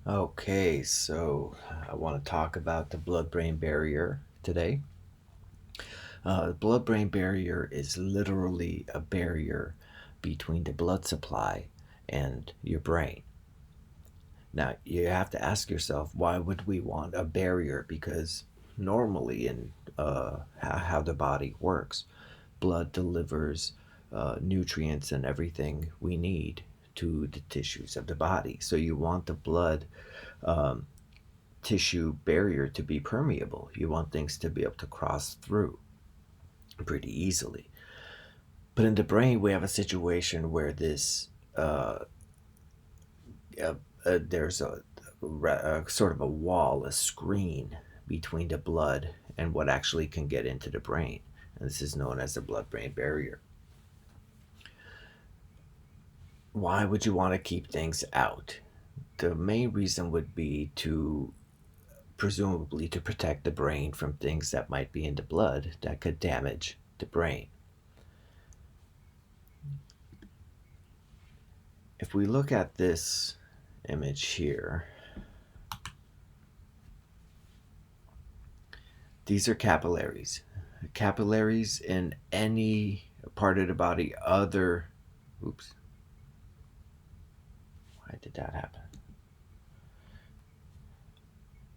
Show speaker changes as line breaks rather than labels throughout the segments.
Okay, so I want to talk about the blood brain barrier today. The blood brain barrier is literally a barrier between the blood supply and your brain. Now, you have to ask yourself, why would we want a barrier? Because normally, in how the body works, blood delivers nutrients and everything we need to the tissues of the body. So you want the blood um, tissue barrier to be permeable. You want things to be able to cross through pretty easily. But in the brain, we have a situation where this uh, there's a sort of a wall, a screen between the blood and what actually can get into the brain. And this is known as the blood brain barrier. Why would you want to keep things out? The main reason would be to presumably to protect the brain from things that might be in the blood that could damage the brain. If we look at this image here, these are capillaries. Capillaries in any part of the body other, oops, why did that happen?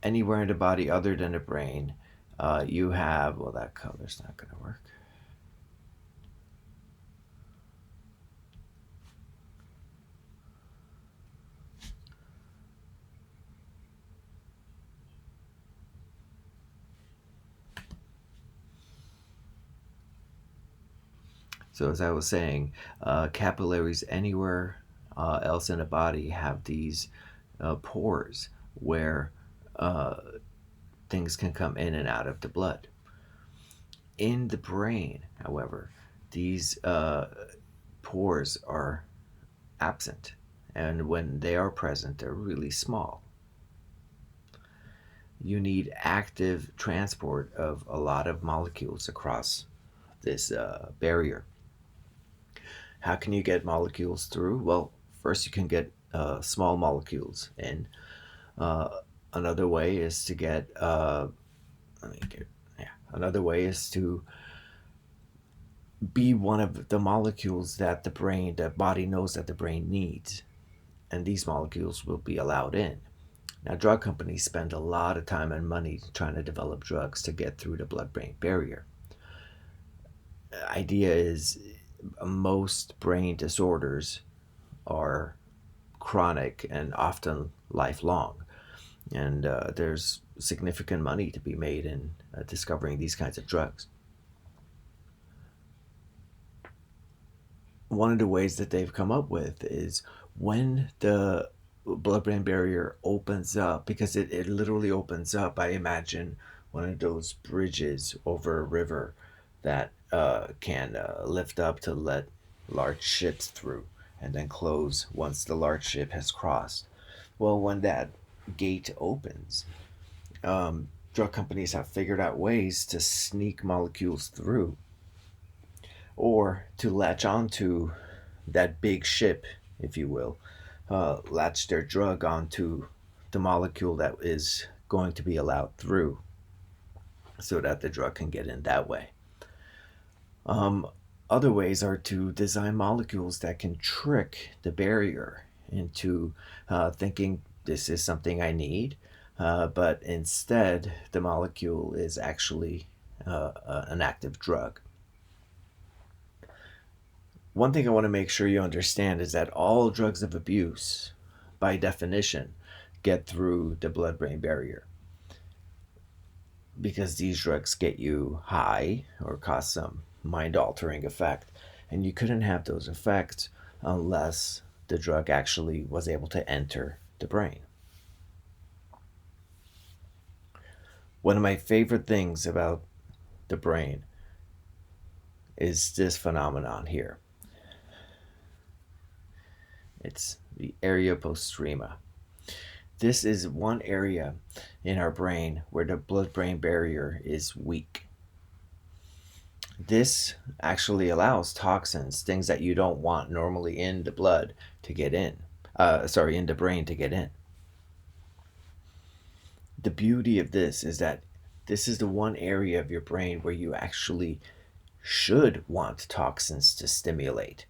Anywhere in the body other than the brain, you have, well, that color's not going to work. So, as I was saying, capillaries anywhere else in the body have these pores where uh, things can come in and out of the blood. In the brain, however, these pores are absent, and when they are present, they're really small. You need active transport of a lot of molecules across this barrier. How can you get molecules through? Well, first you can get small molecules in. Uh, another way is to get, let me get, yeah, another way is to be one of the molecules that the body knows that the brain needs. And these molecules will be allowed in. Now, drug companies spend a lot of time and money trying to develop drugs to get through the blood brain barrier. The idea is most brain disorders are chronic and often lifelong. And there's significant money to be made in discovering these kinds of drugs. One of the ways that they've come up with is when the blood brain barrier opens up, because it literally opens up. I imagine one of those bridges over a river that can lift up to let large ships through and then close once the large ship has crossed. Well, when that gate opens, drug companies have figured out ways to sneak molecules through or to latch onto that big ship, if you will, latch their drug onto the molecule that is going to be allowed through so that the drug can get in that way. Um, Other ways are to design molecules that can trick the barrier into thinking this is something I need, but instead the molecule is actually an active drug. One thing I want to make sure you understand is that all drugs of abuse, by definition, get through the blood brain barrier because these drugs get you high or cause some mind altering effect. And you couldn't have those effects unless the drug actually was able to enter the brain. One of my favorite things about the brain is this phenomenon here. It's the area postrema. This is one area in our brain where the blood brain barrier is weak. This actually allows toxins, things that you don't want normally in the blood, to get in. In the brain to get in. The beauty of this is that this is the one area of your brain where you actually should want toxins to stimulate,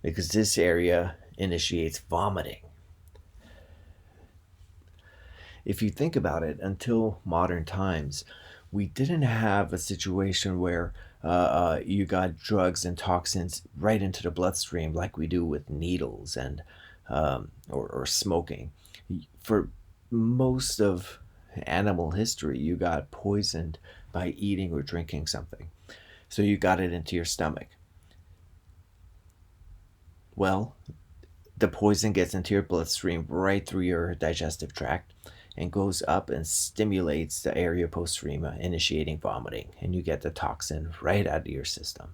because this area initiates vomiting. If you think about it, until modern times, we didn't have a situation where you got drugs and toxins right into the bloodstream like we do with needles and or smoking. For most of animal history, you got poisoned by eating or drinking something. So you got it into your stomach. Well, the poison gets into your bloodstream right through your digestive tract and goes up and stimulates the area postrema, initiating vomiting, and you get the toxin right out of your system.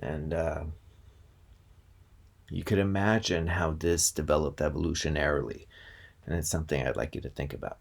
And you could imagine how this developed evolutionarily, and it's something I'd like you to think about.